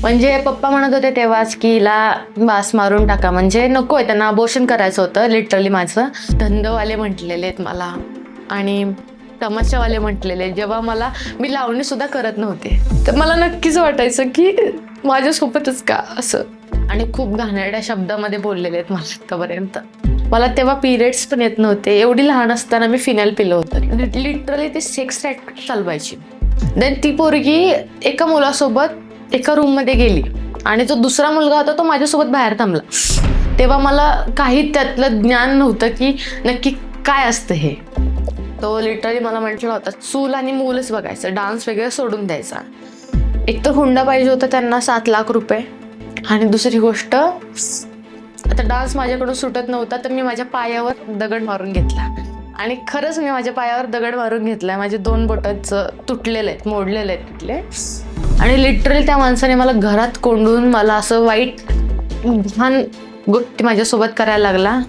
म्हणजे पप्पा म्हणत होते तेव्हाच की हिला बास मारून टाका, म्हणजे नकोय, त्यांना अबॉर्शन करायचं होतं लिटरली. माझं धंदवाले म्हटलेले आहेत मला आणि तमाशावाले म्हटलेले, जेव्हा मी लावणी सुद्धा करत नव्हते, तर मला नक्कीच वाटायचं की माझ्यासोबतच का असं. आणि खूप घाणेरड्या शब्दामध्ये बोललेले आहेत मला आतापर्यंत. मला तेव्हा पिरियड्स पण येत नव्हते, एवढी लहान असताना मी फिनाईल पिलं होतं. लिटरली ती सेक्स ॲक्ट चालवायची. देन ती पोरगी एका मुलासोबत एका रूममध्ये गेली आणि जो दुसरा मुलगा होता तो माझ्यासोबत बाहेर थांबला. तेव्हा मला काही त्यातलं ज्ञान नव्हतं की नक्की काय असतं हे. तो लिटरली मला म्हटलं होता चूल आणि मूलच बघायचं, डान्स वगैरे सोडून द्यायचा. एक तर हुंडा पाहिजे होता त्यांना 7 लाख रुपये, आणि दुसरी गोष्ट आता डान्स माझ्याकडून सुटत नव्हता, तर मी माझ्या पायावर दगड मारून घेतला. आणि खरंच मी माझ्या पायावर दगड मारून घेतलाय. माझे 2 बोटच तुटलेले आहेत, मोडलेले आहेत तिथले. आणि लिटरली त्या माणसाने मला घरात कोंडून मला असं वाईट घाण गोष्टी माझ्यासोबत करायला लागला.